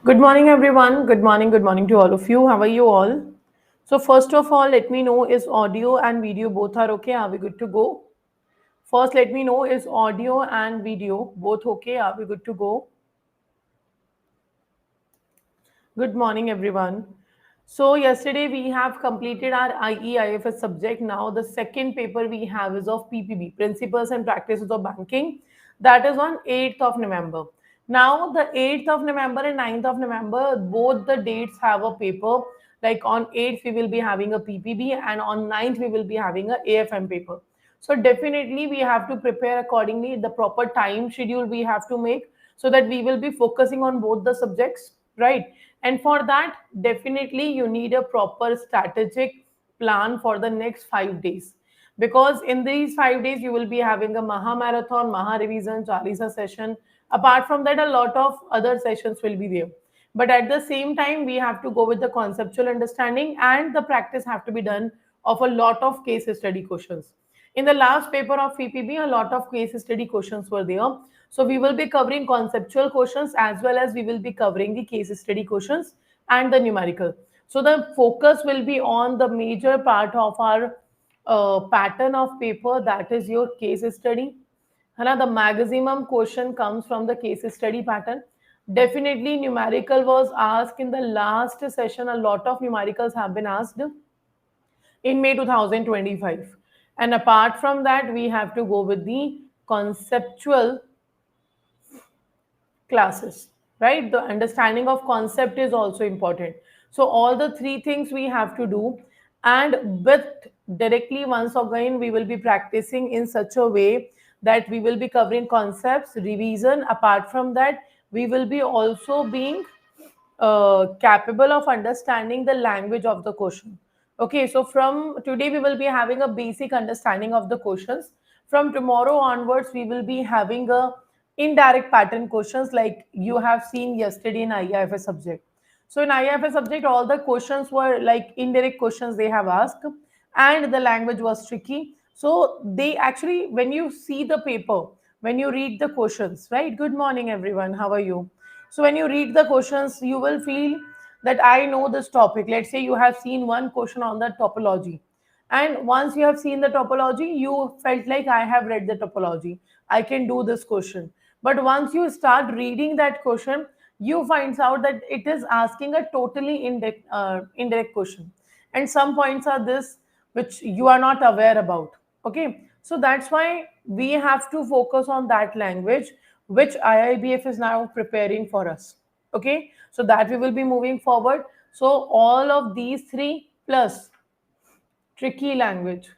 Good morning, everyone. Good morning to all of you. How are you all? So, first of all, let me know is audio and video both are okay? Are we good to go? First, let me know is audio and video both okay? Are we good to go? Good morning, everyone. So, yesterday we have completed our IEIFS subject. Now, the second paper we have is of PPB, Principles and Practices of Banking. That is on 8th of November. Now, the 8th of November and 9th of November, both the dates have a paper. Like on 8th, we will be having a PPB, and on 9th, we will be having a AFM paper. So, definitely, we have to prepare accordingly. The proper time schedule we have to make so that we will be focusing on both the subjects, right? And for that, definitely you need a proper strategic plan for the next 5 days. Because in these 5 days, you will be having a Maha Marathon, Maha Revision, Chalisa session. Apart from that, a lot of other sessions will be there. But at the same time, we have to go with the conceptual understanding, and the practice have to be done of a lot of case study questions. In the last paper of PPB, a lot of case study questions were there. So we will be covering conceptual questions as well as we will be covering the case study questions and the numerical. So the focus will be on the major part of our pattern of paper, that is your case study. The maximum question comes from the case study pattern. Definitely numerical was asked in the last session. A lot of numericals have been asked in May 2025. And apart from that, we have to go with the conceptual classes, right? The understanding of concept is also important. So all the three things we have to do, and with directly once again we will be practicing in such a way that we will be covering concepts, revision. Apart from that, we will be also being capable of understanding the language of the question. Okay, so from today we will be having a basic understanding of the questions. From tomorrow onwards, we will be having a indirect pattern questions like you have seen yesterday in IIFS subject. So in IIFS subject, all the questions were like indirect questions they have asked, and the language was tricky. So they actually, when you see the paper, when you read the questions, right? Good morning, everyone. How are you? So when you read the questions, you will feel that I know this topic. Let's say you have seen one question on the topology. And once you have seen the topology, you felt like I have read the topology. I can do this question. But once you start reading that question, you find out that it is asking a totally indirect question. And some points are this which you are not aware about. Okay. So that's why we have to focus on that language which IIBF is now preparing for us. Okay, so that we will be moving forward. So all of these three plus tricky language.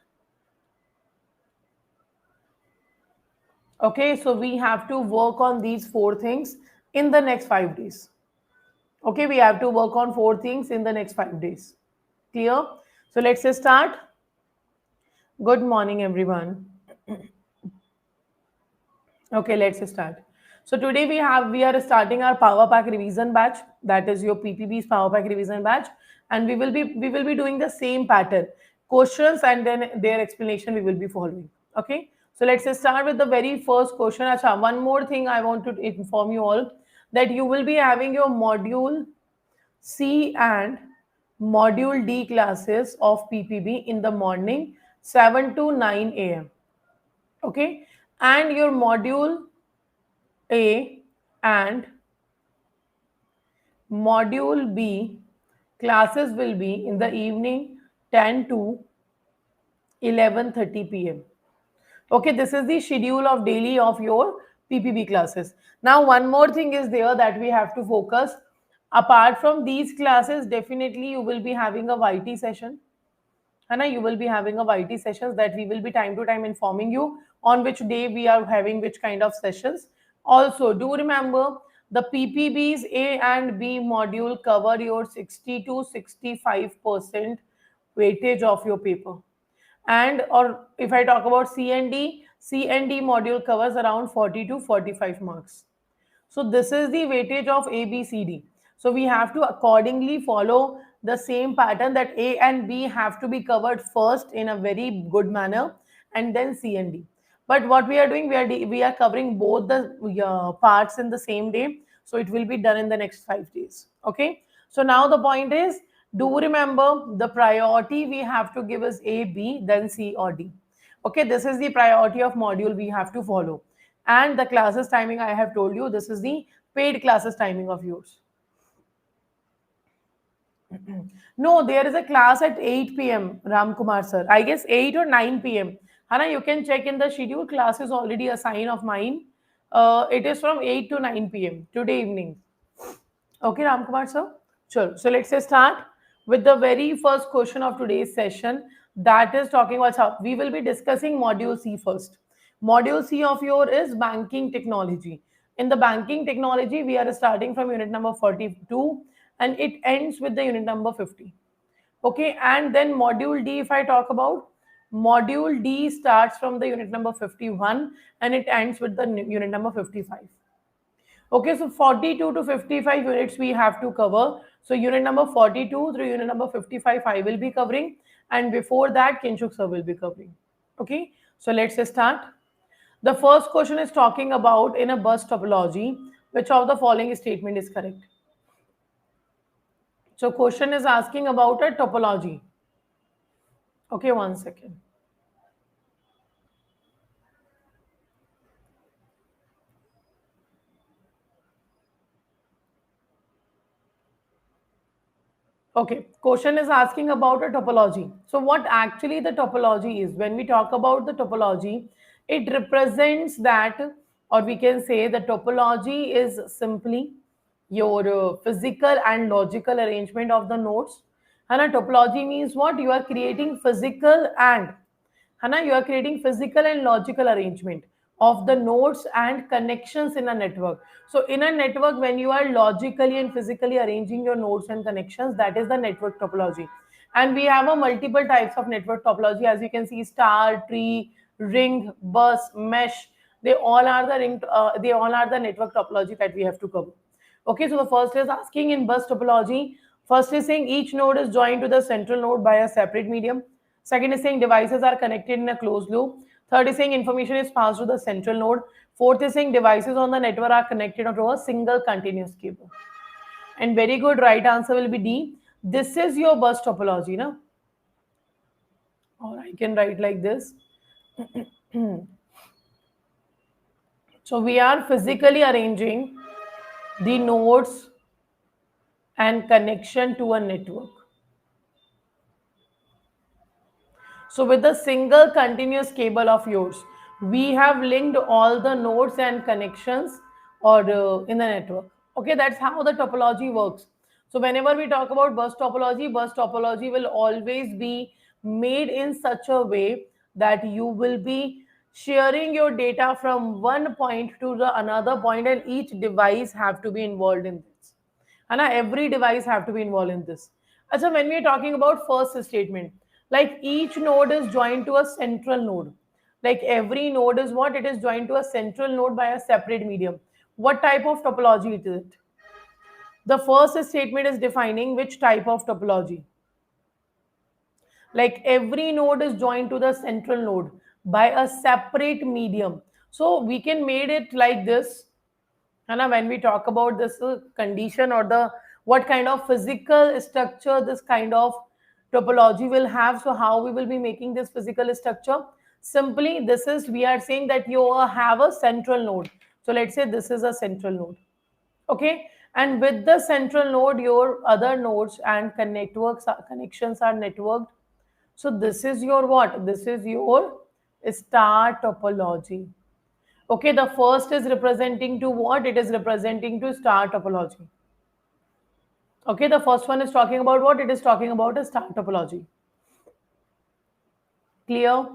Okay, so we have to work on these four things in the next 5 days. Okay, we have to work on four things in the next 5 days. Clear? So let's start. Good morning, everyone. Okay, let's start. So today we are starting our Power Pack revision batch. That is your PPB's Power Pack revision batch, and we will be doing the same pattern, questions and then their explanation we will be following. Okay. So let's start with the very first question. Acha, one more thing I want to inform you all that you will be having your module C and module D classes of PPB in the morning 7 to 9 a.m. Okay, and your module A and module B classes will be in the evening 10 to 11:30 p.m. Okay, this is the schedule of daily of your PPB classes. Now, one more thing is there that we have to focus. Apart from these classes, definitely you will be having a YT session. Hana, you will be having a YT sessions that we will be time to time informing you on which day we are having which kind of sessions. Also, do remember the PPB's A and B module cover your 60 to 65% weightage of your paper. And or if I talk about C&D module covers around 40 to 45 marks. So this is the weightage of A, B, C, D. So we have to accordingly follow the same pattern that A and B have to be covered first in a very good manner, and then C and D. But what we are doing, we are covering both the parts in the same day. So it will be done in the next 5 days. Okay. So now the point is, do remember the priority we have to give is A, B, then C or D. Okay, this is the priority of module we have to follow. And the classes timing I have told you, this is the paid classes timing of yours. No, there is a class at 8 p.m. Ram Kumar sir. I guess 8 or 9 p.m. Hana, you can check in the schedule. Class is already a sign of mine. It is from 8 to 9 p.m. today evening. Okay, Ram Kumar sir. Sure. So let's start with the very first question of today's session. That is talking about how we will be discussing module C first. Module C of your is banking technology. In the banking technology, we are starting from unit number 42 and it ends with the unit number 50. Okay, and then module D, if I talk about, module D starts from the unit number 51 and it ends with the unit number 55. Okay, so 42 to 55 units we have to cover. So unit number 42 through unit number 55 I will be covering, and before that Kinshuk sir will be covering. Okay, so let's start. The first question is talking about in a bus topology, which of the following statement is correct? So question is asking about a topology. Okay, 1 second. Okay, question is asking about a topology. So what actually the topology is? When we talk about the topology, it represents that, or we can say the topology is simply your physical and logical arrangement of the nodes. And a topology means what? You are creating physical and Hana, you are creating physical and logical arrangement of the nodes and connections in a network. So in a network, when you are logically and physically arranging your nodes and connections, that is the network topology. And we have a multiple types of network topology. As you can see, star, tree, ring, bus, mesh. They all are the they all are the network topology that we have to cover. Okay, so the first is asking in bus topology. First is saying each node is joined to the central node by a separate medium. Second is saying devices are connected in a closed loop. Third is saying information is passed to the central node. Fourth is saying devices on the network are connected to a single continuous cable. And very good, right answer will be D. This is your bus topology, na? Or I can write like this. So we are physically arranging the nodes and connection to a network. So with a single continuous cable of yours, we have linked all the nodes and connections or in the network. Okay, that's how the topology works. So whenever we talk about bus topology will always be made in such a way that you will be sharing your data from one point to the another point, and each device have to be involved in this. And every device have to be involved in this. So when we are talking about first statement, like each node is joined to a central node. Like every node is what? It is joined to a central node by a separate medium. What type of topology it is? The first statement is defining which type of topology. Like every node is joined to the central node by a separate medium. So we can made it like this. And when we talk about this condition or the what kind of physical structure this kind of topology will have, so how we will be making this physical structure? Simply, this is we are saying that you have a central node. So let's say this is a central node. Okay, and with the central node, your other nodes and connections are networked. So this is your what? This is your star topology. Okay, the first is representing to what? It is representing to star topology. Okay, the first one is talking about what? It is talking about a star topology. Clear?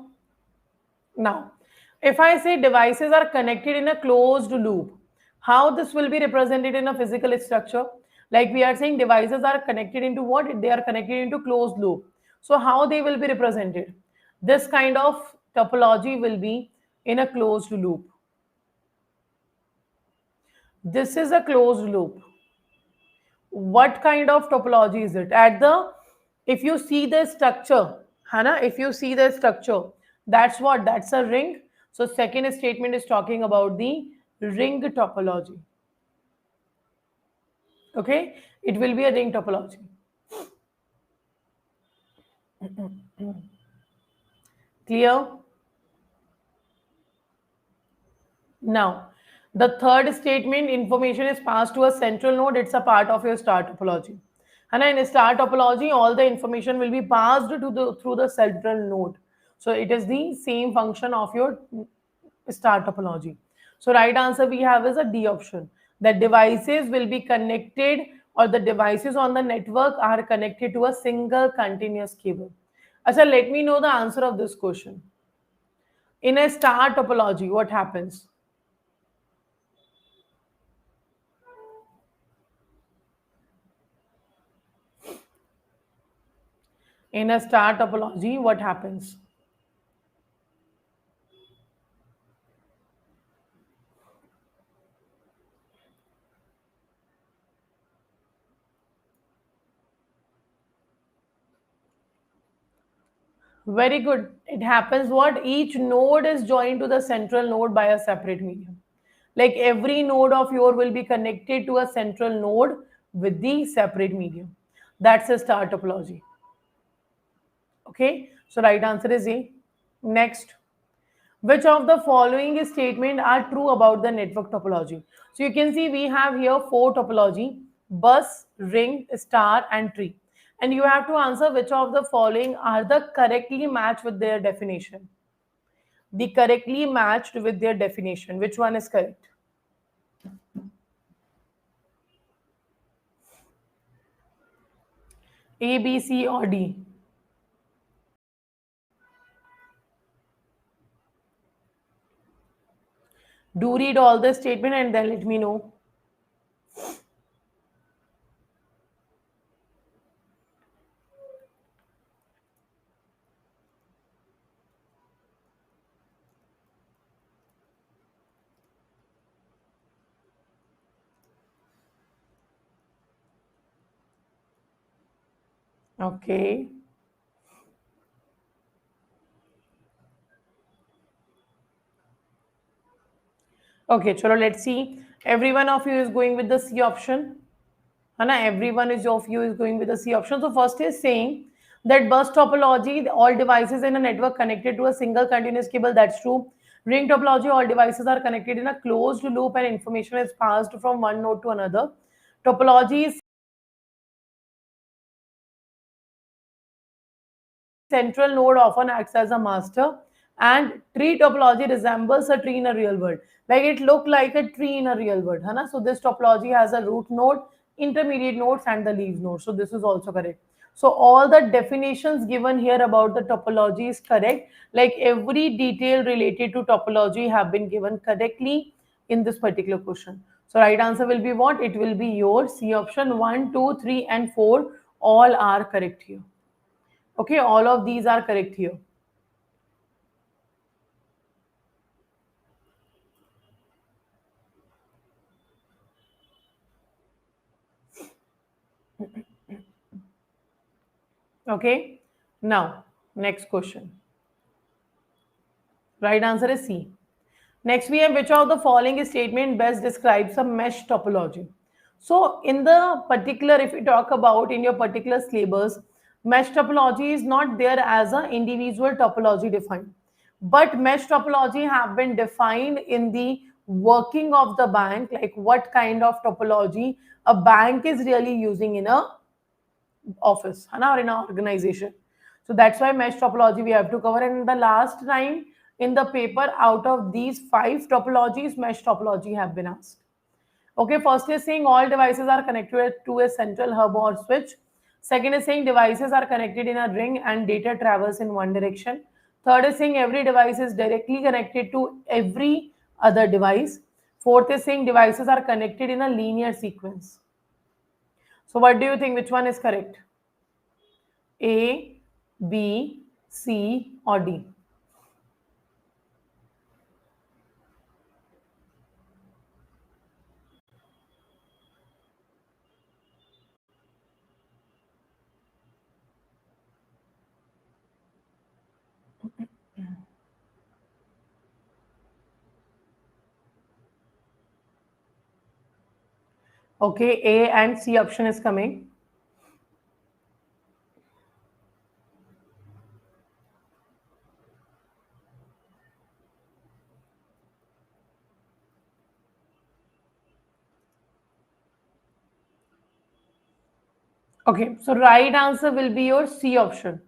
Now, if I say devices are connected in a closed loop, how this will be represented in a physical structure? Like we are saying devices are connected into what? They are connected into closed loop. So how they will be represented? This kind of topology will be in a closed loop. This is a closed loop. What kind of topology is it? If you see the structure, Hannah, if you see the structure, that's what? That's a ring. So second statement is talking about the ring topology. Okay, it will be a ring topology. Clear? Now, the third statement, information is passed to a central node. It's a part of your star topology. And in star topology, all the information will be passed to the through the central node. So it is the same function of your star topology. So right answer we have is a D option. The devices will be connected, or the devices on the network are connected to a single continuous cable. Acha, let me know the answer of this question. In a star topology, what happens? In a star topology, what happens? Very good. It happens what? Each node is joined to the central node by a separate medium. Like every node of yours will be connected to a central node with the separate medium. That's a star topology. Okay. So right answer is A. Next. Which of the following statements are true about the network topology? So you can see we have here four topology: bus, ring, star, and tree. And you have to answer which of the following are the correctly matched with their definition. The correctly matched with their definition. Which one is correct? A, B, C, or D? Do read all the statement and then let me know. Okay. Okay, chalo, let's see. Every one of you is going with the C option. Hana, everyone is of you is going with the C option. So first is saying that bus topology, all devices in a network connected to a single continuous cable. That's true. Ring topology, all devices are connected in a closed loop and information is passed from one node to another. Topology is central node often acts as a master, and tree topology resembles a tree in a real world. Like it look like a tree in a real world. Hai na? So this topology has a root node, intermediate nodes, and the leaf node. So this is also correct. So all the definitions given here about the topology is correct. Like every detail related to topology have been given correctly in this particular question. So right answer will be what? It will be your C option. 1, 2, 3, and 4 all are correct here. Okay, all of these are correct here. Okay, now next question. Right answer is C. Next, we have which of the following statement best describes a mesh topology. So, in the particular, if we talk about in your particular syllabus, mesh topology is not there as an individual topology defined, but mesh topology have been defined in the working of the bank, like what kind of topology a bank is really using in a office or in our organization. So that's why mesh topology we have to cover. And the last time in the paper, out of these five topologies, mesh topology have been asked. Okay, first is saying all devices are connected to a central hub or switch. Second is saying devices are connected in a ring and data travels in one direction. Third is saying every device is directly connected to every other device. Fourth is saying devices are connected in a linear sequence. So what do you think? Which one is correct? A, B, C, or D? Okay, A and C option is coming. Okay, so right answer will be your C option.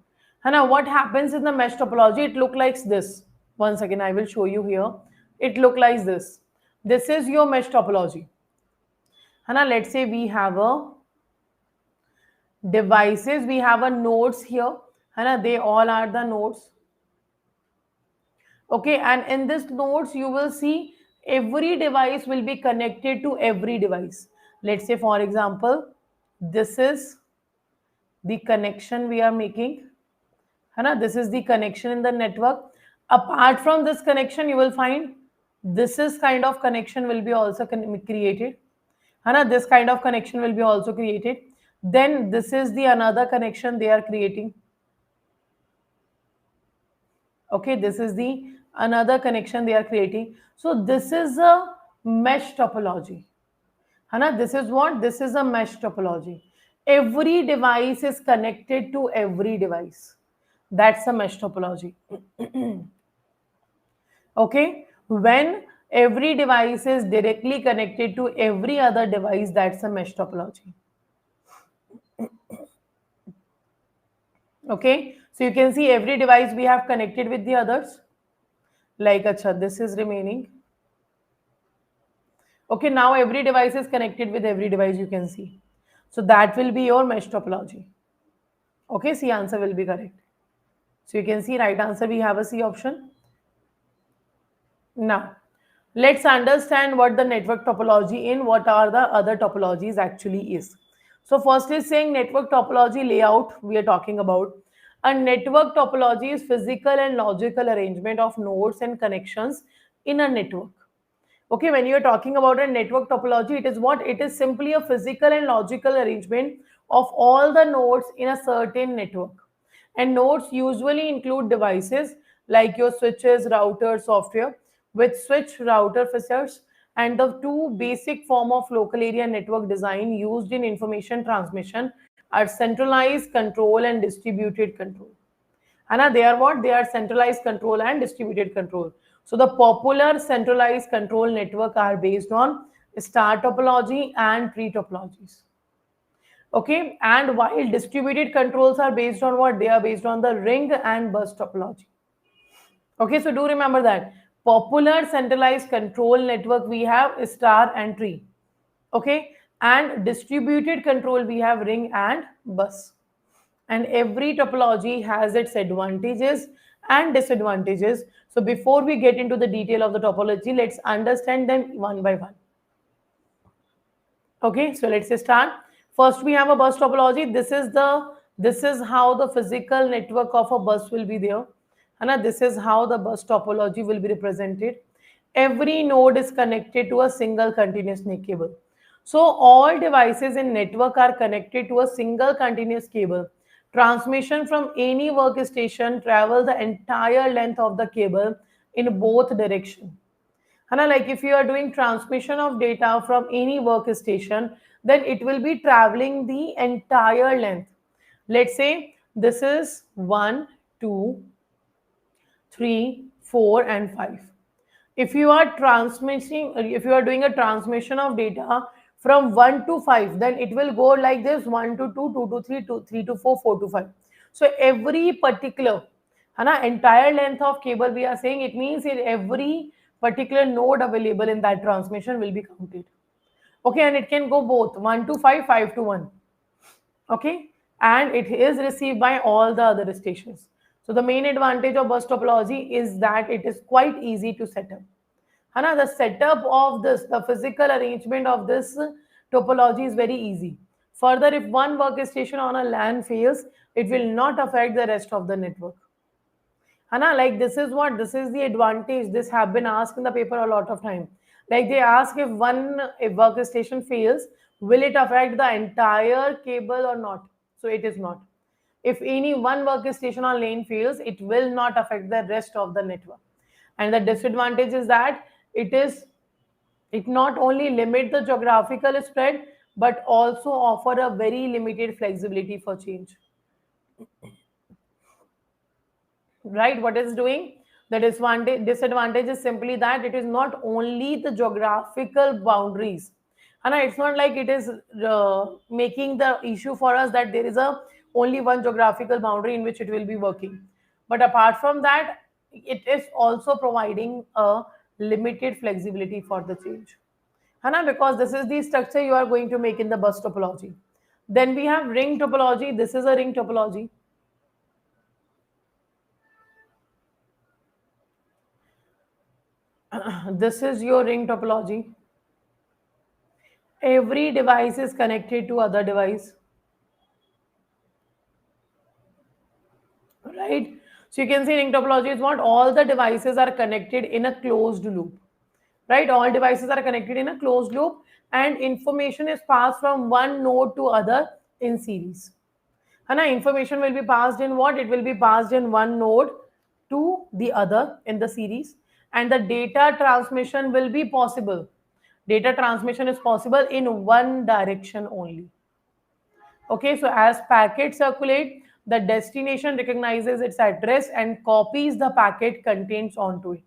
Hana, what happens in the mesh topology? It look like this. Once again, I will show you here. It look like this. This is your mesh topology. Hana, let's say we have a devices, we have a nodes here. Hana, they all are the nodes. Okay, and in this nodes, you will see every device will be connected to every device. Let's say, for example, this is the connection we are making. है this is the connection in the network. Apart from this connection, you will find this is kind of connection will be also created. है this kind of connection will be also created. Then this is the another connection they are creating. Okay, this is the another connection they are creating. So this is a mesh topology. This is what? This is a mesh topology. Every device is connected to every device. That's a mesh topology. Okay, when every device is directly connected to every other device, that's a mesh topology. Okay, so you can see every device we have connected with the others. Like, acha, this is remaining. Okay, now every device is connected with every device, you can see. So that will be your mesh topology. Okay, C answer will be correct. So you can see right answer, we have a C option. Now, let's understand what the network topology in what are the other topologies actually is. So first is saying network topology layout we are talking about. A network topology is physical and logical arrangement of nodes and connections in a network. Okay, when you are talking about a network topology, it is what? It is simply a physical and logical arrangement of all the nodes in a certain network. And nodes usually include devices like your switches, routers, software with switch router features and the two basic form of local area network design used in information transmission are centralized control and distributed control. Anna, they are what? They are centralized control and distributed control. So the popular centralized control network are based on star topology and tree topologies. Okay, and while distributed controls are based on what? They are based on the ring and bus topology. Okay, so do remember that. Popular centralized control network we have star and tree. Okay, and distributed control we have ring and bus. And every topology has its advantages and disadvantages. So before we get into the detail of the topology, let's understand them one by one. Okay, so let's start. First, we have a bus topology. This is how the physical network of a bus will be there. And this is how the bus topology will be represented. Every node is connected to a single continuous cable. So all devices in network are connected to a single continuous cable. Transmission from any workstation travel the entire length of the cable in both directions. Hana, like if you are doing transmission of data from any workstation, then it will be traveling the entire length. Let's say this is 1, 2, 3, 4, and 5. If you are if you are doing a transmission of data from 1 to 5, then it will go like this: 1 to 2, 2 to 3, 3 to 4, 4 to 5. So every particular entire length of cable we are saying, it means in every particular node available in that transmission will be counted. Okay, and it can go both 1 to 5, 5 to 1. Okay, and it is received by all the other stations. So the main advantage of bus topology is that it is quite easy to set up. The setup of this, the physical arrangement of this topology is very easy. Further, if one workstation on a LAN fails, it will not affect the rest of the network. Like this is what? This is the advantage. This have been asked in the paper a lot of time. Like they ask if if workstation fails, will it affect the entire cable or not? So it is not. If any one workstation or lane fails, it will not affect the rest of the network. And the disadvantage is that it not only limit the geographical spread, but also offer a very limited flexibility for change. Right? What is doing? The disadvantage is simply that it is not only the geographical boundaries, and it's not like it is making the issue for us that there is a only one geographical boundary in which it will be working, but apart from that, it is also providing a limited flexibility for the change. Hana, because this is the structure you are going to make in the bus topology. Then we have ring topology. This is a ring topology. This is your ring topology. Every device is connected to other device, right? So you can see ring topology is what all the devices are connected in a closed loop, right? All devices are connected in a closed loop, and information is passed from one node to other in series. And information will be passed in what? It will be passed in one node to the other in the series, and the data transmission will be possible. Data transmission is possible in one direction only. Okay, so as packets circulate, the destination recognizes its address and copies the packet contents onto it.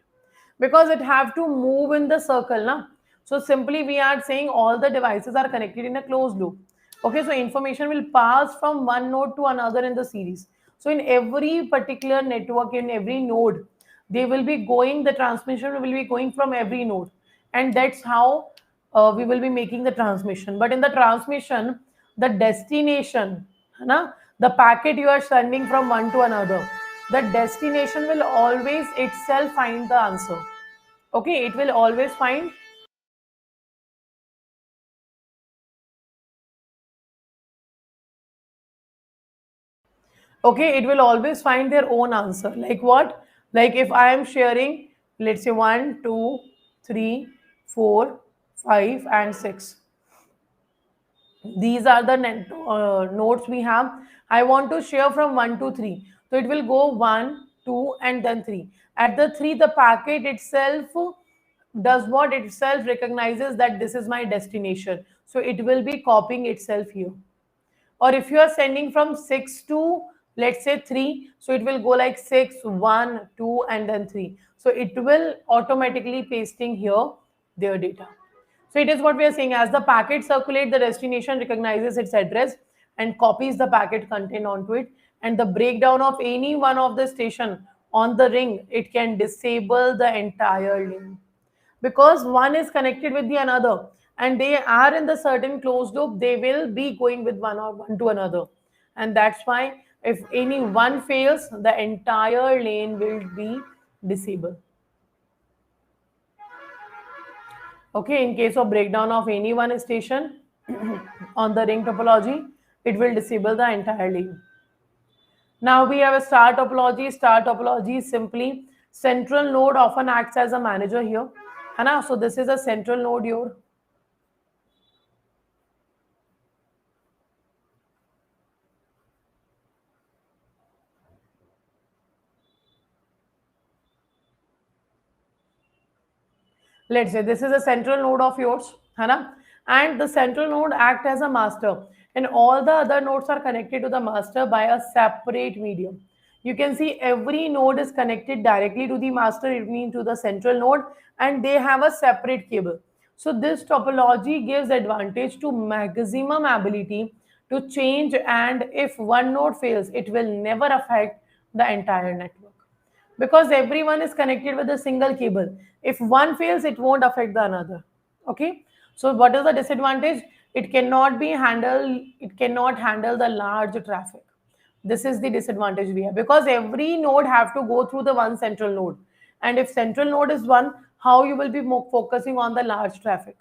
Because it have to move in the circle, na? So simply we are saying all the devices are connected in a closed loop. Okay, so information will pass from one node to another in the series. So in every particular network, in every node, they will be going, the transmission will be going from every node. And that's how we will be making the transmission. But in the transmission, the destination, na, the packet you are sending from one to another, the destination will always itself find the answer. Okay, it will always find. Okay, it will always find their own answer. Like what? Like if I am sharing, let's say 1, 2, 3, 4, 5, and 6. These are the nodes we have. I want to share from 1 to 3. So it will go 1, 2, and then 3. At the 3, the packet itself does what? Itself recognizes that this is my destination. So it will be copying itself here. Or if you are sending from 6 to, let's say, 3, so it will go like 6, 1, 2, and then 3. So it will automatically pasting here their data. So it is what we are saying, as the packet circulate, the destination recognizes its address and copies the packet content onto it, and the breakdown of any one of the station on the ring, it can disable the entire link, because one is connected with the another and they are in the certain closed loop, they will be going with one or one to another, and that's why if any one fails, the entire lane will be disabled. Okay, in case of breakdown of any one station on the ring topology, it will disable the entire lane. Now we have a star topology. Star topology is simply central node often acts as a manager here. Hana? So this is a central node here. Let's say this is a central node of yours, Hana? And the central node act as a master, and all the other nodes are connected to the master by a separate medium. You can see every node is connected directly to the master, it means to the central node, and they have a separate cable. So this topology gives advantage to maximum ability to change, and if one node fails, it will never affect the entire network, because everyone is connected with a single cable. If one fails, it won't affect the another. Okay, so what is the disadvantage? It cannot handle the large traffic. This is the disadvantage we have, because every node have to go through the one central node, and if central node is one, how you will be more focusing on the large traffic?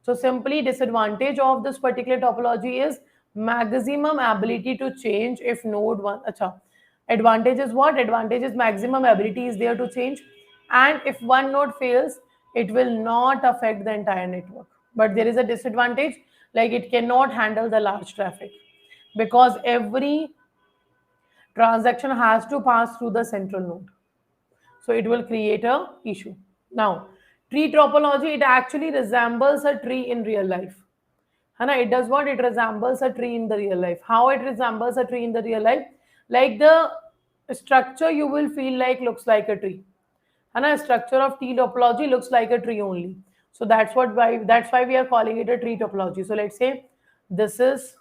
So simply disadvantage of this particular topology is maximum ability to change if node one. Acha. Advantage is what? Advantage is maximum ability is there to change, and if one node fails, it will not affect the entire network. But there is a disadvantage, like it cannot handle the large traffic, because every transaction has to pass through the central node. So it will create a issue. Now, tree topology, it actually resembles a tree in real life. Hana, it does what? It resembles a tree in the real life. How it resembles a tree in the real life? Like the structure you will feel like looks like a tree. Hana, structure of T topology looks like a tree only. So that's why we are calling it a tree topology. So let's say this is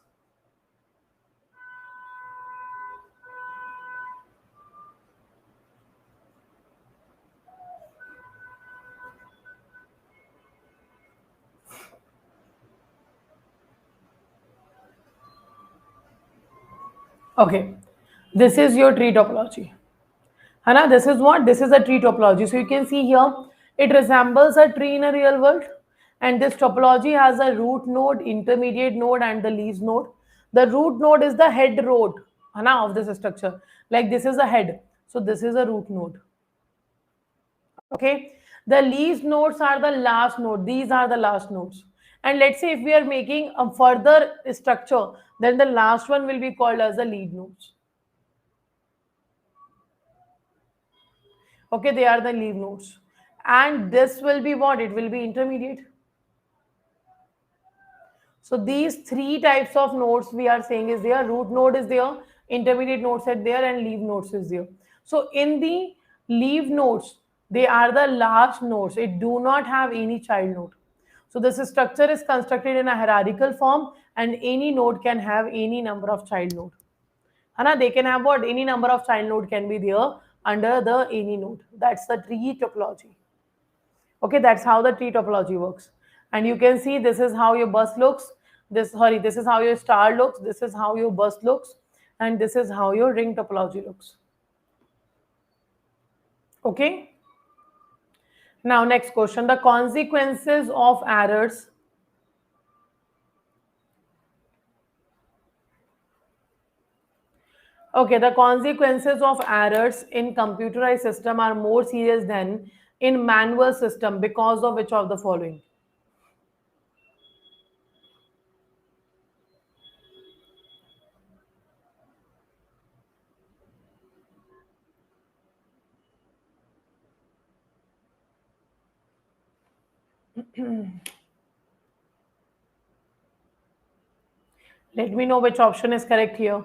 okay. This is your tree topology. Hana, this is what? This is a tree topology. So you can see here, it resembles a tree in a real world. And this topology has a root node, intermediate node, and the leaves node. The root node is the head node, Hana, of this structure. Like this is a head. So this is a root node. Okay. The leaves nodes are the last node. These are the last nodes. And let's say if we are making a further structure, then the last one will be called as the lead nodes. Okay, they are the leaf nodes. And this will be what? It will be intermediate. So these three types of nodes we are saying is there. Root node is there, intermediate nodes are there, and leaf nodes is there. So in the leaf nodes, they are the last nodes. It do not have any child node. So this structure is constructed in a hierarchical form, and any node can have any number of child node. Hana, they can have what? Any number of child node can be there under the any node. That's the tree topology. Okay, that's how the tree topology works. And you can see this is how your bus looks. This is how your star looks. This is how your bus looks. And this is how your ring topology looks. Okay. Now, next question. The consequences of errors. Okay, the consequences of errors in computerized system are more serious than in manual system because of which of the following? Let me know which option is correct here.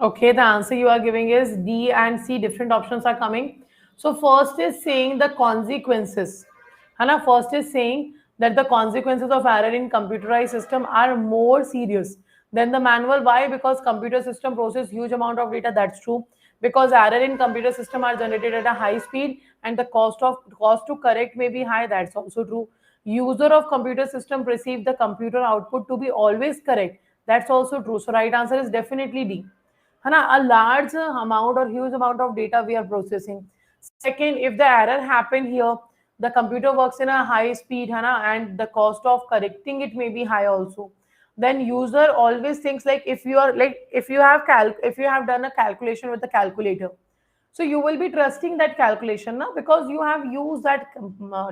Okay, the answer you are giving is D and C. Different options are coming. So first is saying the consequences. Hana, first is saying that the consequences of error in computerized system are more serious than the manual. Why? Because computer system process huge amount of data. That's true. Because error in computer system are generated at a high speed and the cost to correct may be high. That's also true. User of computer system perceive the computer output to be always correct. That's also true. So right answer is definitely D. है ना, a large amount or huge amount of data we are processing. Second, if the error happen here, the computer works in a high speed, है ना, and the cost of correcting it may be high also. Then user always thinks like if you have done a calculation with a calculator, so you will be trusting that calculation now because you have used that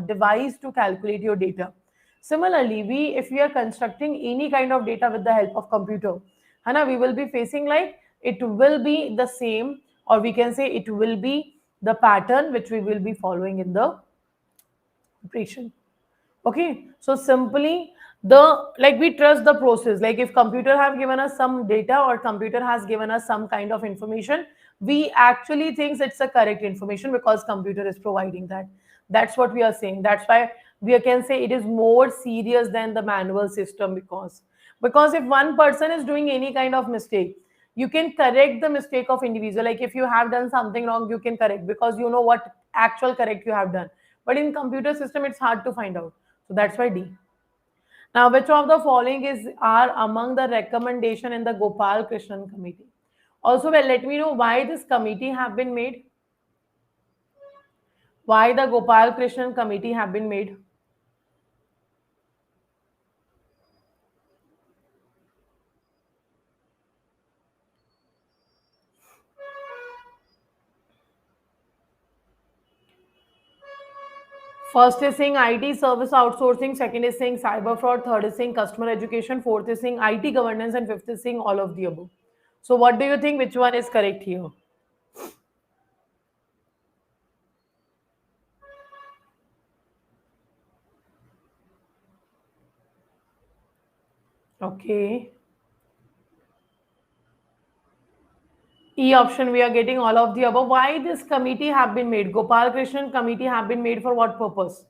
device to calculate your data. Similarly, if we are constructing any kind of data with the help of computer, Hana, we will be facing like it will be the same, or we can say it will be the pattern which we will be following in the operation. Okay, so simply the like we trust the process. Like if computer have given us some data or computer has given us some kind of information, we actually think it's a correct information because computer is providing that. That's what we are saying. That's why we can say it is more serious than the manual system because if one person is doing any kind of mistake, you can correct the mistake of individual. Like if you have done something wrong, you can correct because you know what actual correct you have done. But in computer system, it's hard to find out. So that's why D. Now, which of the following is are among the recommendation in the Gopal Krishnan committee? Also, well, let me know why this committee have been made. Why the Gopal Krishnan committee have been made? First is saying IT service outsourcing, second is saying cyber fraud, third is saying customer education, fourth is saying IT governance, and fifth is saying all of the above. So, what do you think? Which one is correct here? Okay. E option, we are getting all of the above. Why this committee have been made? Gopal Krishnan committee have been made for what purpose?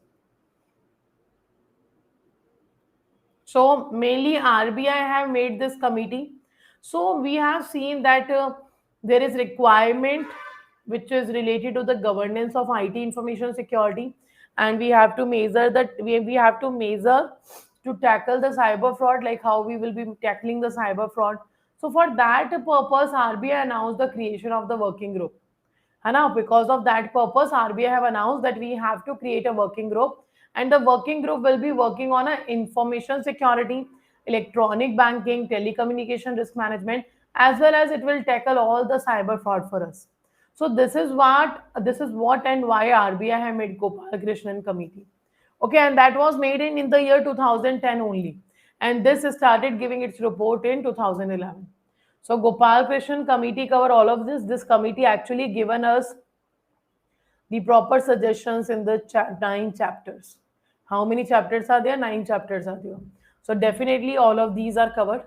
So mainly RBI have made this committee. So we have seen that there is requirement which is related to the governance of IT information security, and we have to measure that we have to measure to tackle the cyber fraud, like how we will be tackling the cyber fraud. So for that purpose, RBI announced the creation of the working group. है ना? Because of that purpose, RBI have announced that we have to create a working group, and the working group will be working on a information security, electronic banking, telecommunication risk management, as well as it will tackle all the cyber fraud for us. So this is what and why RBI have made Gopal Krishnan committee. Okay, and that was made in the year 2010 only, and this started giving its report in 2011. So Gopal Krishnan committee cover all of this. This committee actually given us the proper suggestions in the 9 chapters. How many chapters are there? 9 chapters are there. So definitely all of these are covered.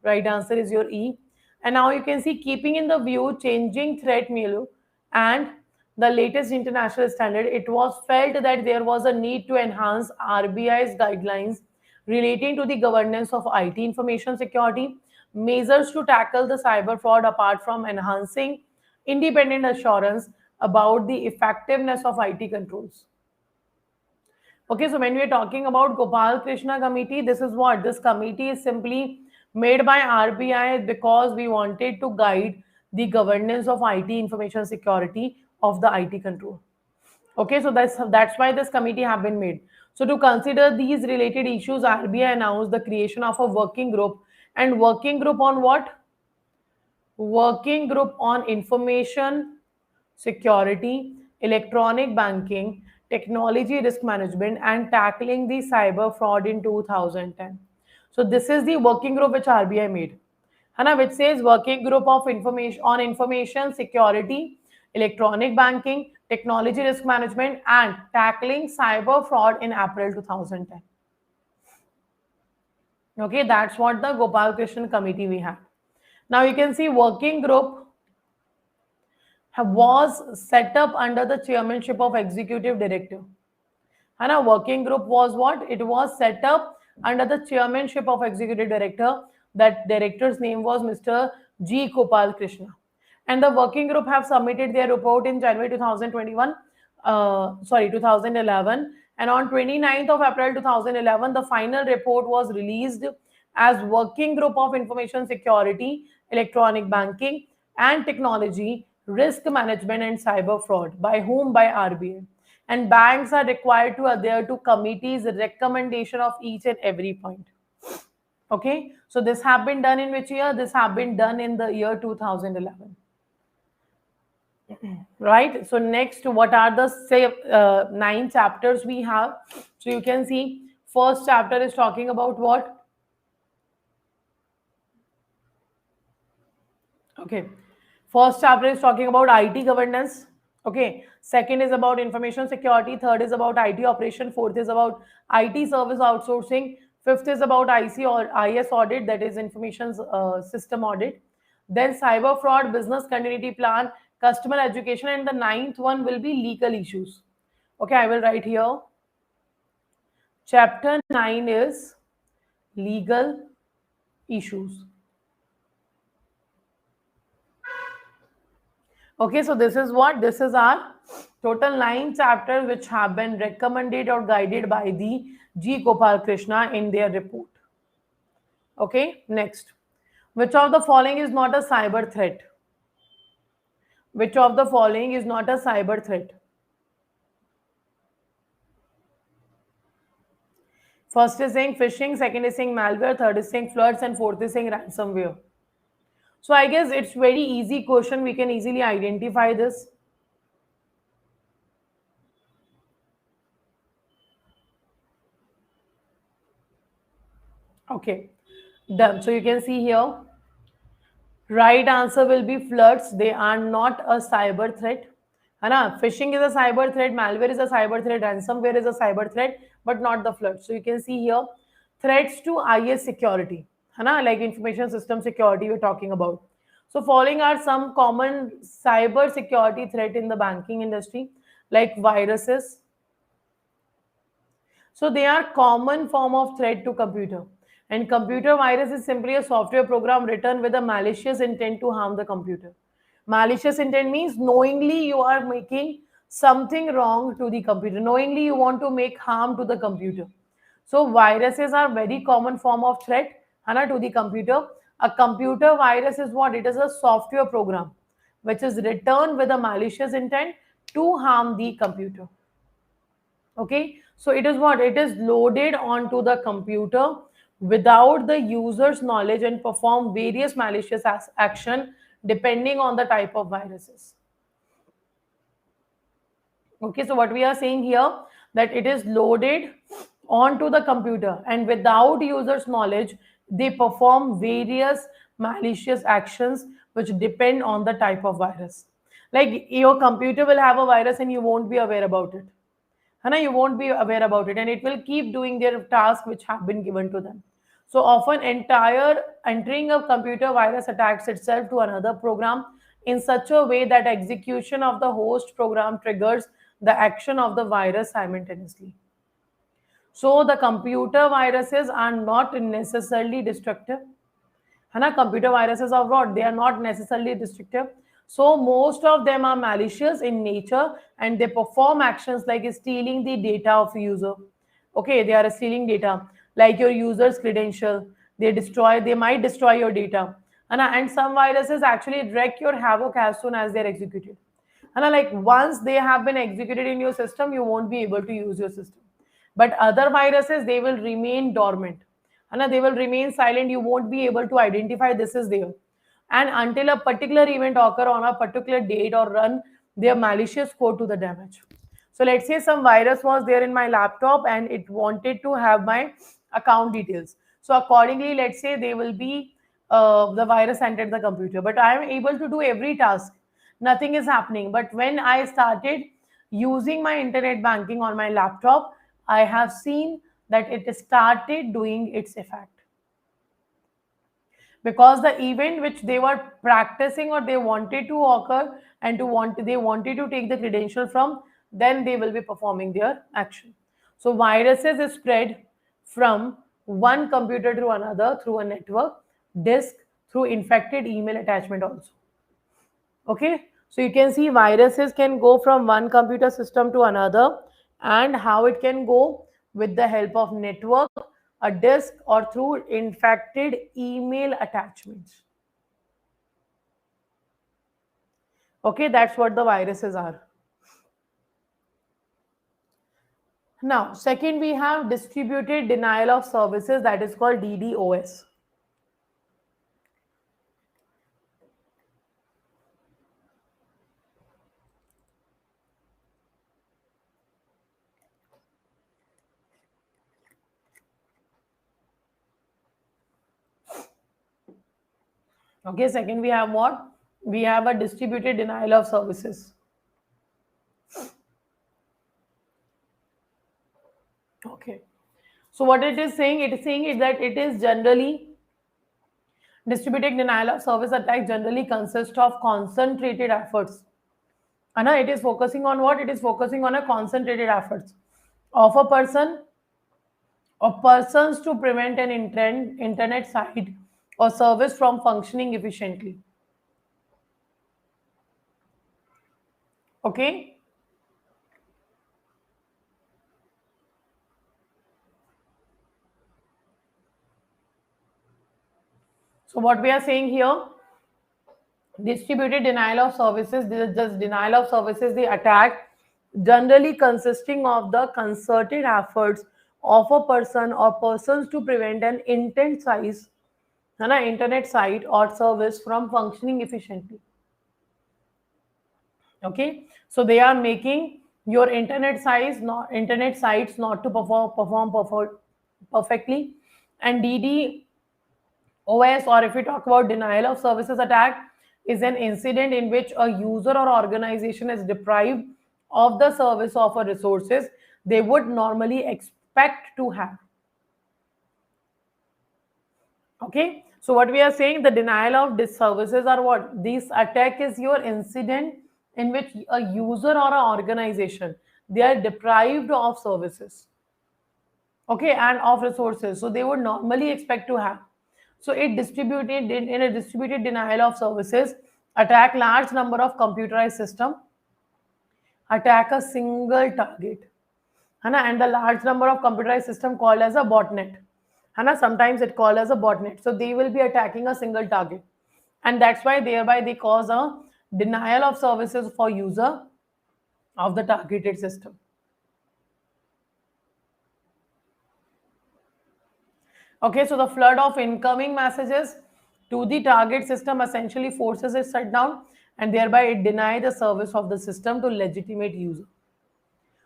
Right answer is your E. And now you can see keeping in the view changing threat milieu and the latest international standard, it was felt that there was a need to enhance RBI's guidelines relating to the governance of IT information security, measures to tackle the cyber fraud apart from enhancing independent assurance about the effectiveness of IT controls. Okay, so when we are talking about Gopal Krishna committee, this is what this committee is simply made by RBI because we wanted to guide the governance of IT information security of the IT control. Okay, so that's why this committee have been made. So to consider these related issues, RBI announced the creation of a working group, and working group on what? Working group on information security, electronic banking, technology risk management, and tackling the cyber fraud in 2010. So this is the working group which RBI made. Hana, which says working group of information on information security, electronic banking, technology risk management, and tackling cyber fraud in April 2010. Okay, that's what the Gopal Krishnan committee we have. Now you can see working group was set up under the chairmanship of executive director. And a working group was what? It was set up under the chairmanship of executive director. That director's name was Mr. G. Gopal Krishna. And the working group have submitted their report in January 2021, 2011. And on 29th of April 2011, the final report was released as Working Group of Information Security, Electronic Banking and Technology, Risk Management and Cyber Fraud. By whom? By RBI. And banks are required to adhere to committee's recommendation of each and every point. Okay, so this have been done in which year? This have been done in the year 2011. Right, so next, what are the 9 chapters we have? So you can see first chapter is talking about what? Okay, first chapter is talking about IT governance. Okay, second is about information security, third is about IT operation, fourth is about IT service outsourcing, fifth is about IC or IS audit, that is information system audit, then cyber fraud, business continuity plan, customer education, and the ninth one will be legal issues. Okay, I will write here. Chapter 9 is legal issues. Okay, so this is what? This is our total 9 chapters which have been recommended or guided by the G. Gopal Krishna in their report. Okay, next. Which of the following is not a cyber threat? Which of the following is not a cyber threat? First is saying phishing, second is saying malware, third is saying floods, and fourth is saying ransomware. So I guess it's very easy question. We can easily identify this. Okay, done. So you can see here, right answer will be floods. They are not a cyber threat. है ना? Phishing is a cyber threat, malware is a cyber threat, ransomware is a cyber threat, but not the flood. So you can see here, threats to IS security, है ना? Like information system security we're talking about. So following are some common cyber security threat in the banking industry, like viruses. So they are common form of threat to computer. And computer virus is simply a software program written with a malicious intent to harm the computer. Malicious intent means knowingly you are making something wrong to the computer. Knowingly you want to make harm to the computer. So viruses are very common form of threat to the computer. A computer virus is what? It is a software program which is written with a malicious intent to harm the computer. Okay, so it is what? It is loaded onto the computer without the user's knowledge and perform various malicious action depending on the type of viruses. Okay, so what we are saying here, that it is loaded onto the computer and without user's knowledge they perform various malicious actions which depend on the type of virus. Like your computer will have a virus and you won't be aware about it. You won't be aware about it and it will keep doing their task which have been given to them. So often entering a computer virus attacks itself to another program in such a way that execution of the host program triggers the action of the virus simultaneously. So the computer viruses are not necessarily destructive. Computer viruses are what? They are not necessarily destructive. So most of them are malicious in nature and they perform actions like stealing the data of user. Okay, they are stealing data like your user's credential. They might destroy your data. And some viruses actually wreak your havoc as soon as they're executed. And like once they have been executed in your system, you won't be able to use your system. But other viruses, they will remain dormant. And they will remain silent. You won't be able to identify this is there. And until a particular event occur on a particular date or run their malicious code to the damage. So let's say some virus was there in my laptop and it wanted to have my account details. So accordingly, let's say they will be the virus entered the computer, but I am able to do every task. Nothing is happening. But when I started using my internet banking on my laptop, I have seen that it started doing its effect. Because the event which they were practicing or they wanted to occur and they wanted to take the credential from, then they will be performing their action. So viruses is spread from one computer to another through a network, disk, through infected email attachment also. Okay, so you can see viruses can go from one computer system to another and how it can go with the help of network, a disk, or through infected email attachments. Okay, that's what the viruses are. Now, second we have distributed denial of services, that is called DDoS. Okay, second we have what? We have a distributed denial of services. Okay. So what it is saying is that it is generally distributed denial of service attack generally consist of concentrated efforts. And it is focusing on what? It is focusing on a concentrated efforts of a person or persons to prevent an internet site or service from functioning efficiently. Okay. So what we are saying here, distributed denial of services, this is just denial of services, the attack generally consisting of the concerted efforts of a person or persons to prevent an intent size, है ना, internet site or service from functioning efficiently. Okay, so they are making your internet sites not to perform perfectly. And DDoS, or if we talk about denial of services attack, is an incident in which a user or organization is deprived of the service of a resources they would normally expect to have. Okay, so what we are saying, the denial of these services are what? This attack is your incident in which a user or an organization, they are deprived of services, okay, and of resources so they would normally expect to have. So it distributed in a distributed denial of services attack, large number of computerized system attack a single target, है ना, and the large number of computerized system called as a botnet, है ना, sometimes it called as a botnet. So they will be attacking a single target, and that's why thereby they cause a denial of services for user of the targeted system. Okay, so the flood of incoming messages to the target system essentially forces it shut down, and thereby it deny the service of the system to legitimate user.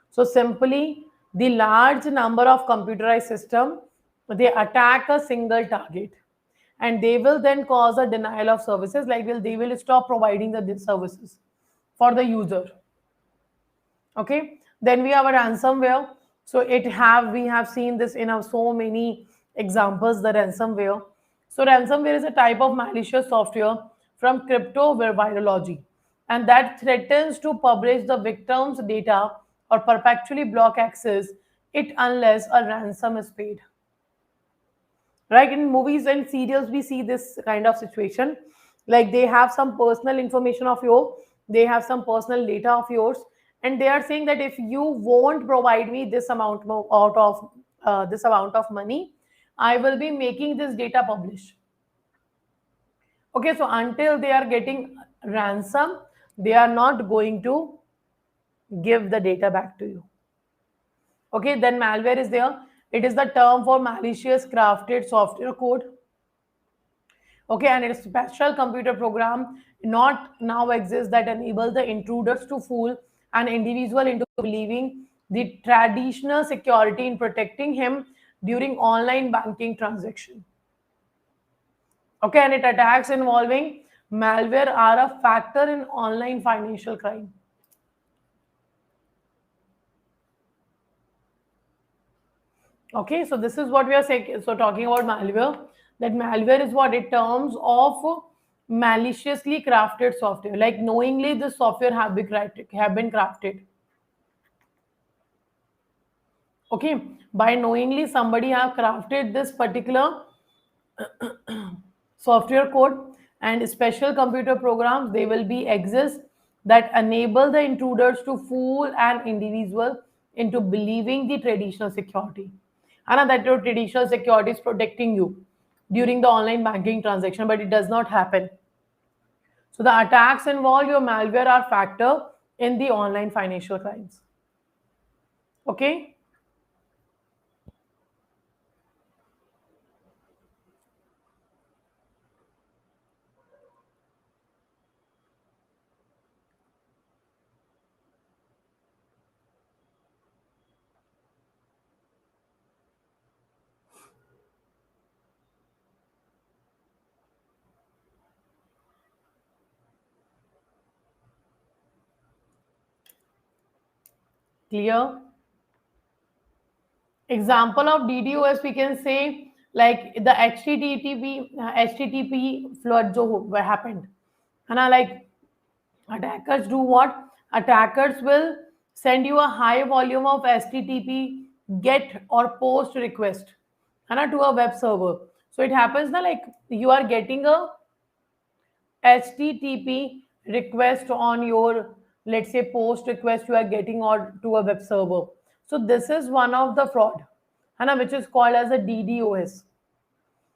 So simply, the large number of computerized system, they attack a single target, and they will then cause a denial of services, like they will stop providing the services for the user. Okay, then we have a ransomware. So we have seen this in so many examples, the ransomware. So ransomware is a type of malicious software from cryptovirology, and that threatens to publish the victim's data or perpetually block access it unless a ransom is paid. Right, in movies and serials we see this kind of situation, like they have some personal information of yours, they have some personal data of yours, and they are saying that if you won't provide me this amount out of this amount of money, I will be making this data publish. Okay, so until they are getting ransom, they are not going to give the data back to you. Okay, then malware is there. It is the term for malicious crafted software code. Okay, and it's a special computer program not now exists that enable the intruders to fool an individual into believing the traditional security in protecting him during online banking transaction. Okay, and it attacks involving malware are a factor in online financial crime. Okay, so this is what we are saying. So talking about malware, that malware is what, in terms of maliciously crafted software, like knowingly the software have been crafted. Okay, by knowingly somebody have crafted this particular software code, and special computer programs they will be exist that enable the intruders to fool an individual into believing the traditional security, and that your traditional security is protecting you during the online banking transaction, but it does not happen. So the attacks involve your malware are factor in the online financial crimes. Okay, clear. Example of DDoS we can say, like the HTTP flood जो happened, and like attackers do what? Attackers will send you a high volume of HTTP get or post request, to a web server. So it happens na, like you are getting a HTTP request on your, let's say, post request you are getting or to a web server. So this is one of the fraud, which is called as a DDoS.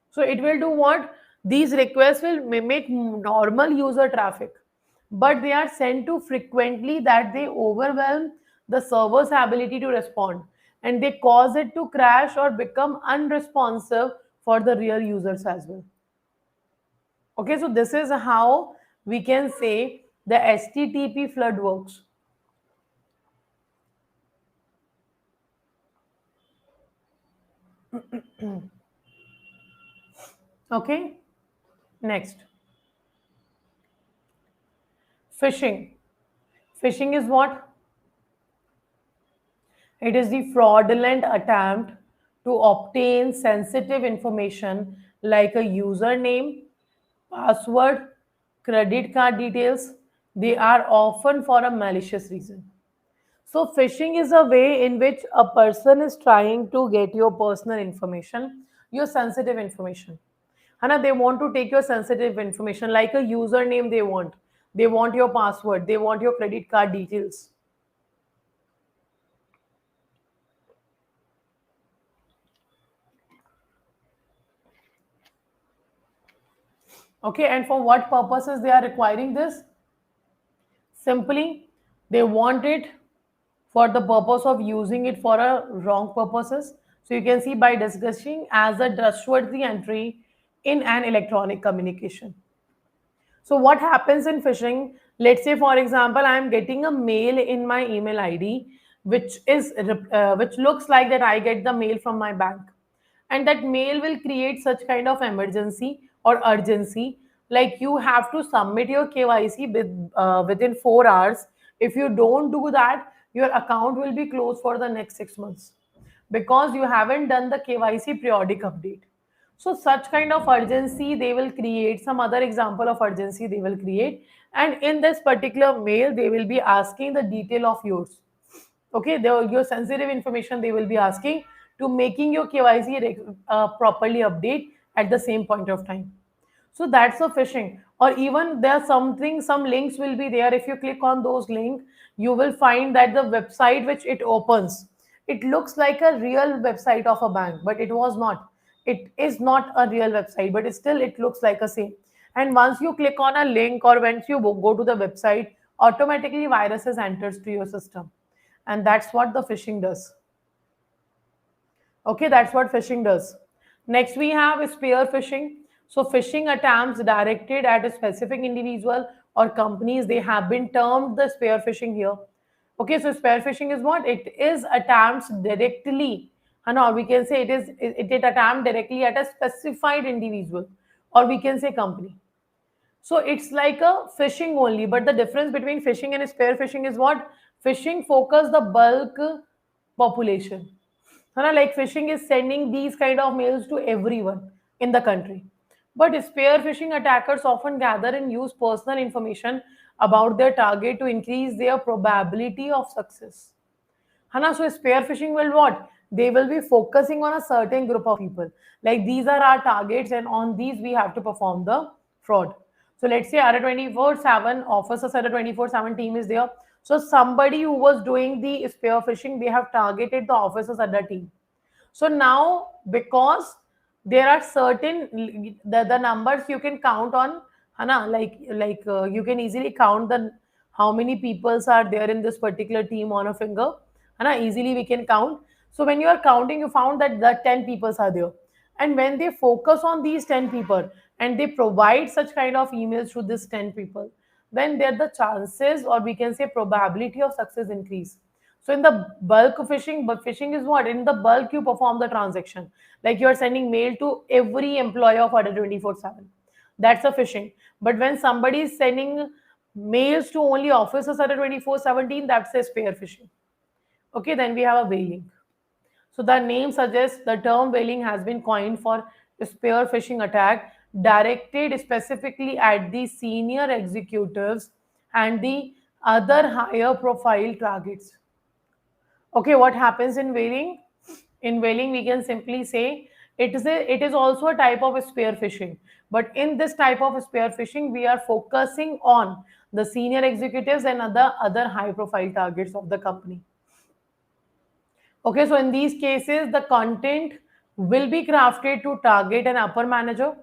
So it will do what? These requests will mimic normal user traffic, but they are sent too frequently that they overwhelm the server's ability to respond. and they cause it to crash or become unresponsive for the real users as well. Okay, so this is how we can say the HTTP flood works. Okay, next, phishing. Phishing is what? It is the fraudulent attempt to obtain sensitive information like a username, password, credit card details. They are often for a malicious reason. So, phishing is a way in which a person is trying to get your personal information, your sensitive information. Hana, they want to take your sensitive information like a username they want. They want your password. They want your credit card details. Okay, and for what purposes they are requiring this? Simply, they want it for the purpose of using it for a wrong purposes. So you can see by discussing as a trustworthy entry in an electronic communication. So what happens in phishing? Let's say, for example, I am getting a mail in my email ID, which looks like that I get the mail from my bank, and that mail will create such kind of emergency or urgency, like you have to submit your KYC within 4 hours. If you don't do that, your account will be closed for the next 6 months because you haven't done the KYC periodic update. So such kind of urgency they will create, some other example of urgency they will create, and in this particular mail they will be asking the detail of yours. Okay, your sensitive information they will be asking to making your KYC properly update at the same point of time. So that's a phishing. Or even there's something, some links will be there. If you click on those links, you will find that the website which it opens, it looks like a real website of a bank, but it was not. It is not a real website, but still it looks like a same. And once you click on a link or once you go to the website, automatically viruses enters to your system. And that's what the phishing does. Okay, that's what phishing does. Next, we have spear phishing. So, phishing attempts directed at a specific individual or companies, they have been termed the spear phishing here. Okay, so spear phishing is what? It is attempts directly, and or we can say it attempt directly at a specified individual, or we can say company. So it's like a phishing only, but the difference between phishing and spear phishing is what? Phishing focus the bulk population. Like phishing is sending these kind of mails to everyone in the country. But spear phishing attackers often gather and use personal information about their target to increase their probability of success. Hana, so spear phishing will what? They will be focusing on a certain group of people. Like these are our targets, and on these we have to perform the fraud. So let's say at a 24/7 officers at a 24/7 team is there. So somebody who was doing the spear phishing, they have targeted the officers at the team. So now, because there are certain the numbers you can count on, Hana, you can easily count the how many peoples are there in this particular team on a finger. Hana, easily we can count. So when you are counting, you found that the 10 peoples are there. And when they focus on these 10 people and they provide such kind of emails to this 10 people, then there the chances or we can say probability of success increase. So in the bulk phishing, but phishing is what? In the bulk, you perform the transaction. Like you are sending mail to every employee of other 24/7. That's a phishing. But when somebody is sending mails to only officers at a 24/17, that's a spear phishing. Okay, then we have a whaling. So the name suggests the term whaling has been coined for spear phishing attack directed specifically at the senior executives and the other higher profile targets. Okay, what happens in whaling? In whaling, we can simply say it is also a type of spear phishing. But in this type of spear phishing, we are focusing on the senior executives and other high profile targets of the company. Okay, so in these cases, the content will be crafted to target an upper manager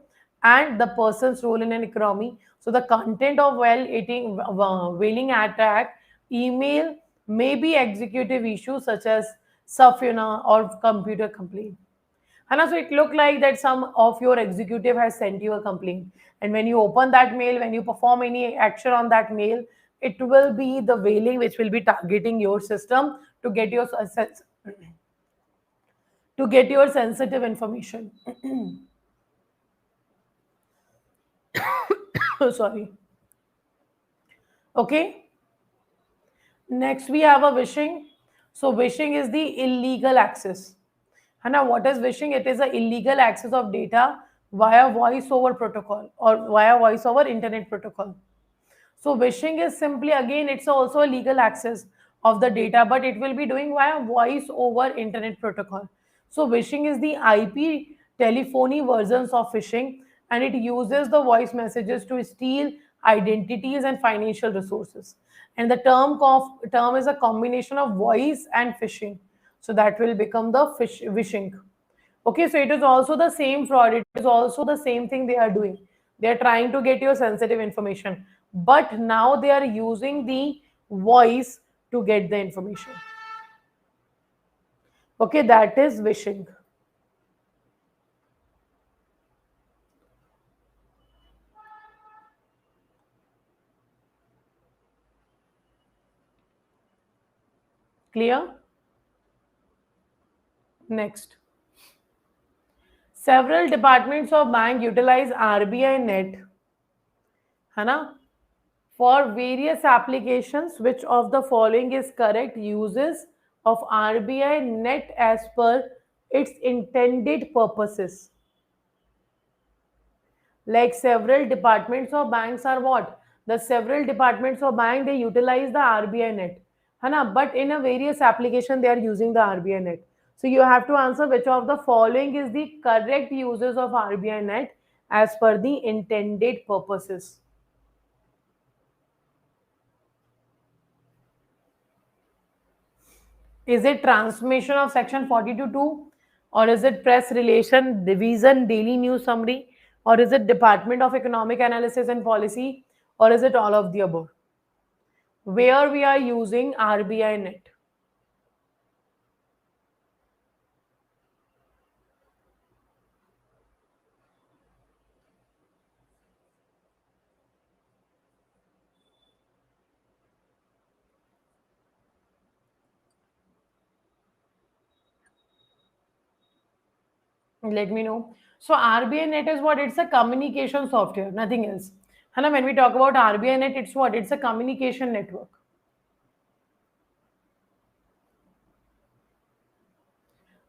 and the person's role in an economy. So the content of whaling attack email may be executive issues such as subpoena, or computer complaint. And so it looked like that some of your executive has sent you a complaint. And when you open that mail, when you perform any action on that mail, it will be the whaling which will be targeting your system to get your sensitive information. Sorry. Okay. Next, we have a wishing. So, wishing is the illegal access. And now, what is wishing? It is an illegal access of data via voice over protocol or via voice over internet protocol. So, wishing is simply, again, it's also a legal access of the data, but it will be doing via voice over internet protocol. So, wishing is the IP telephony versions of phishing, and it uses the voice messages to steal identities and financial resources. And the term is a combination of voice and phishing. So, that will become the wishing. Okay, so it is also the same fraud. It is also the same thing they are doing. They are trying to get your sensitive information, but now they are using the voice to get the information. Okay, that is wishing. Clear? Next. Several departments of bank utilize RBI net, है ना? For various applications, which of the following is correct uses of RBI net as per its intended purposes? Like several departments of banks are what? The several departments of bank, they utilize the RBI net. Hana? But in a various application, they are using the RBI net. So you have to answer which of the following is the correct uses of RBI net as per the intended purposes. Is it transmission of section 42.2, or is it press relation division daily news summary, or is it Department of Economic Analysis and Policy, or is it all of the above? Where we are using RBI net? Let me know. So RBI net is what? It's a communication software, nothing else. Hana, when we talk about RBI net, it's what? It's a communication network.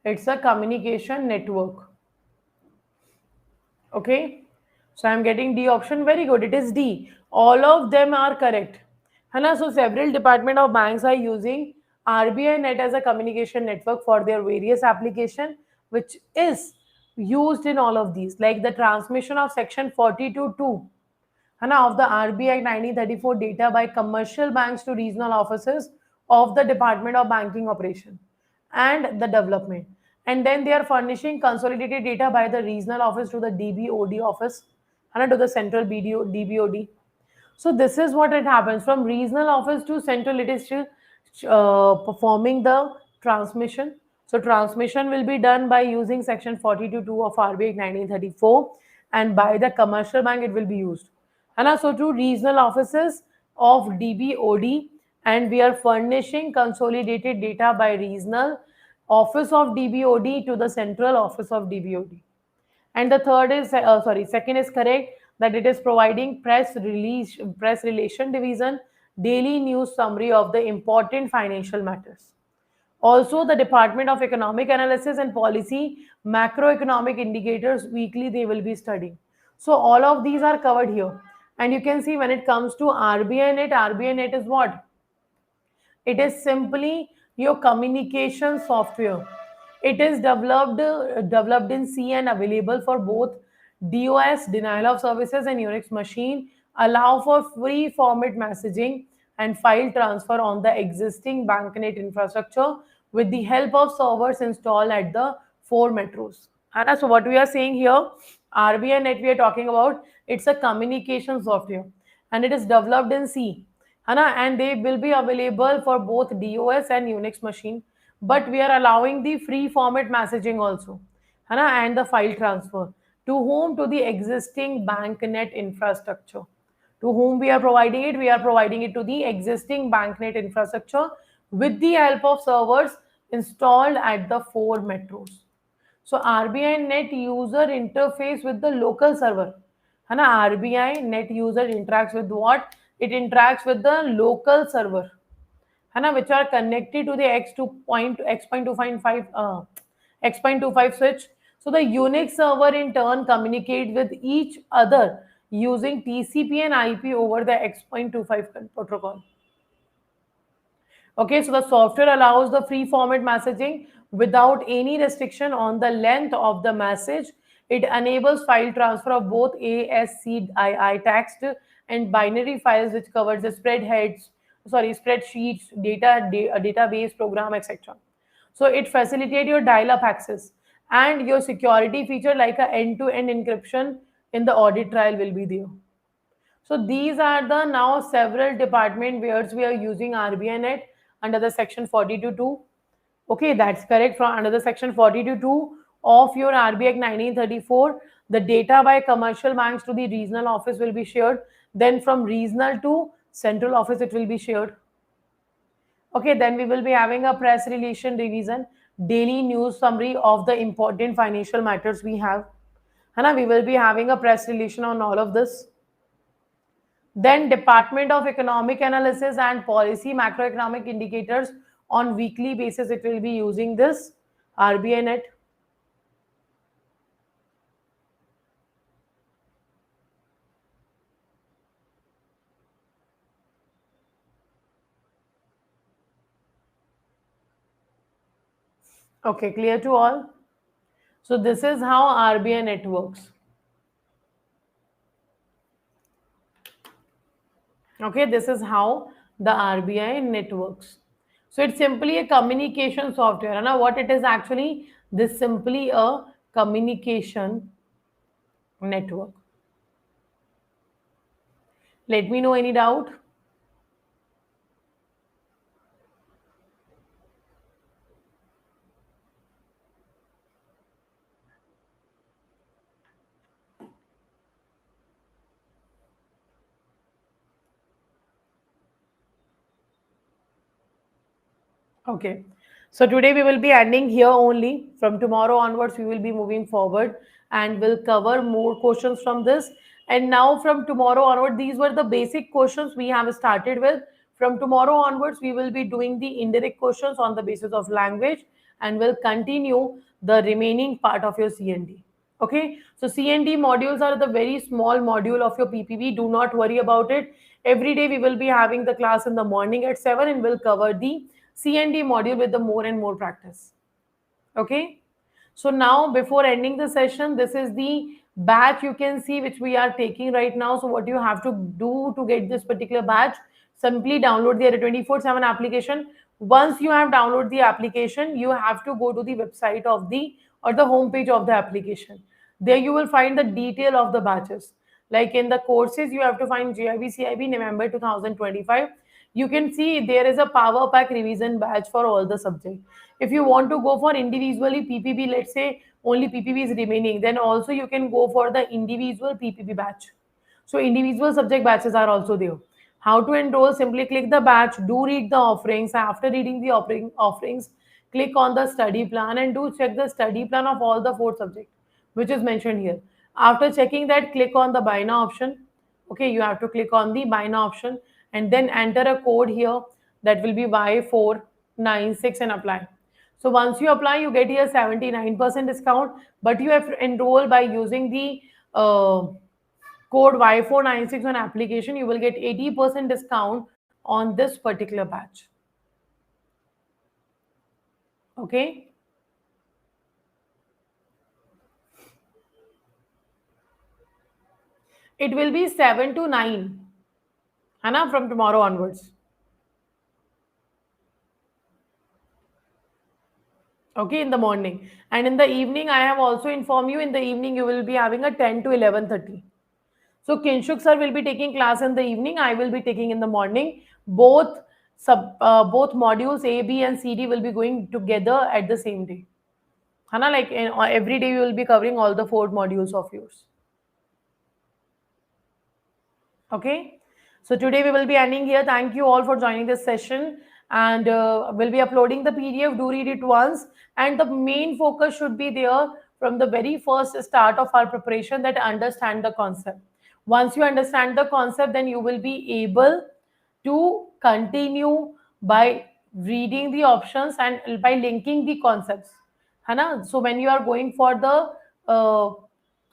It's a communication network. Okay. So I'm getting D option. Very good. It is D. All of them are correct. Hana, so several department of banks are using RBI net as a communication network for their various application, which is used in all of these, like the transmission of section 42.2 of the RBI 1934 data by commercial banks to regional offices of the Department of Banking Operation and the Development. And then they are furnishing consolidated data by the regional office to the DBOD office and to the central DBOD. So this is what it happens from regional office to central. It is still performing the transmission. So transmission will be done by using section 42.2 of RBI 1934, and by the commercial bank it will be used. And also to regional offices of DBOD, and we are furnishing consolidated data by regional office of DBOD to the central office of DBOD. And the third is second is correct, that it is providing press relation division daily news summary of the important financial matters. Also, the Department of Economic Analysis and Policy macroeconomic indicators weekly they will be studying. So all of these are covered here. And you can see when it comes to RBI net is what? It is simply your communication software. It is developed in C and available for both DOS, denial of services, and Unix machine. Allow for free format messaging and file transfer on the existing banknet infrastructure with the help of servers installed at the 4 metros. Anna, so what we are saying here, RBI net we are talking about, it's a communication software and it is developed in C. And they will be available for both DOS and Unix machine. but we are allowing the free format messaging also, है ना, and the file transfer. To whom? To the existing banknet infrastructure. To whom we are providing it? We are providing it to the existing banknet infrastructure with the help of servers installed at the 4 metros. So RBI net user interface with the local server, है ना. RBI net user interacts with what? It interacts with the local server, है ना, which are connected to the X.2.5 switch. So the Unix server in turn communicate with each other using TCP and IP over the X.25 protocol. Okay, so the software allows the free format messaging without any restriction on the length of the message. It enables file transfer of both ASCII text and binary files, which covers the spreadsheets, database, program, etc. So it facilitates your dial-up access, and your security feature like a end-to-end encryption in the audit trail will be there. So these are the now several department where we are using RBI net under the section 42.2. Okay, that's correct. From under the section 42.2 of your RBI Act 1934, the data by commercial banks to the regional office will be shared. Then from regional to central office, it will be shared. Okay, then we will be having a press relation revision, daily news summary of the important financial matters we have. Hana, we will be having a press relation on all of this. Then Department of Economic Analysis and Policy macroeconomic indicators on weekly basis, it will be using this RBI net. Okay, clear to all? So this is how RBI net works. Okay, this is how the RBI net works. So it's simply a communication software. Now what it is actually? This simply a communication network. Let me know any doubt. Okay. So today we will be ending here only. From tomorrow onwards, we will be moving forward and will cover more questions from this. And now from tomorrow onward, these were the basic questions we have started with. From tomorrow onwards, we will be doing the indirect questions on the basis of language and will continue the remaining part of your CND. Okay, so CND modules are the very small module of your PPB. Do not worry about it. Every day we will be having the class in the morning at 7 and we'll cover the CND module with the more and more practice. Okay. So now before ending the session, this is the batch you can see which we are taking right now. So what you have to do to get this particular batch, simply download the 24/7 application. Once you have downloaded the application, you have to go to the website of the or the homepage of the application. There you will find the detail of the batches. Like in the courses, you have to find JAIIB CAIIB November 2025. You can see there is a power pack revision batch for all the subjects. If you want to go for individually PPB, let's say only PPB is remaining, then also you can go for the individual PPB batch. So individual subject batches are also there. How to enroll? Simply click the batch, do read the offerings. After reading the offerings, click on the study plan and do check the study plan of all the 4 subjects which is mentioned here. After checking that, click on the BINA option. Okay, you have to click on the BINA option and then enter a code here that will be Y496 and apply. So once you apply, you get here 79% discount, but you have to enroll by using the code Y496 on application. You will get 80% discount on this particular batch. Okay. It will be 7 to 9, Hana, from tomorrow onwards. Okay, in the morning. And in the evening, I have also informed you, in the evening you will be having a 10 to 11:30. So Kinshuk sir will be taking class in the evening. I will be taking in the morning. Both both modules A, B and CD will be going together at the same day. है ना, like every day we will be covering all the 4 modules of yours. Okay, so today we will be ending here. Thank you all for joining this session, and we'll be uploading the PDF. Do read it once, and the main focus should be there from the very first start of our preparation, that understand the concept. Once you understand the concept, then you will be able to continue by reading the options and by linking the concepts, है ना. So when you are going for the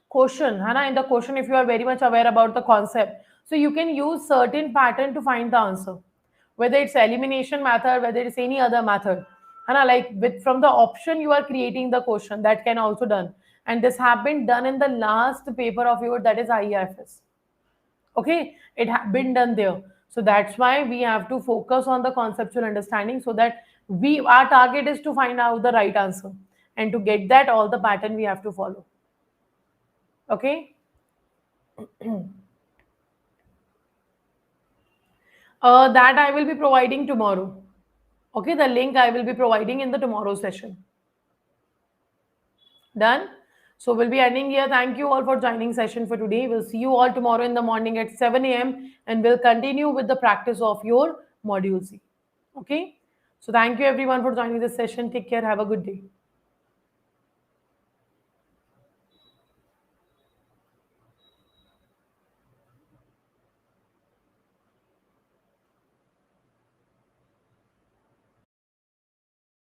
question, है ना, in the question, if you are very much aware about the concept, so you can use certain pattern to find the answer, whether it's elimination method, whether it's any other method, है ना, like with from the option you are creating the question, that can also done, and this have been done in the last paper of yours, that is IEFS. Okay, it have been done there. So that's why we have to focus on the conceptual understanding, so that our target is to find out the right answer, and to get that, all the pattern we have to follow. Okay. That I will be providing tomorrow. Okay, the link I will be providing in the tomorrow session. Done. So we'll be ending here. Thank you all for joining session for today. We'll see you all tomorrow in the morning at 7 a.m. and we'll continue with the practice of your module C. Okay. So thank you everyone for joining this session. Take care. Have a good day.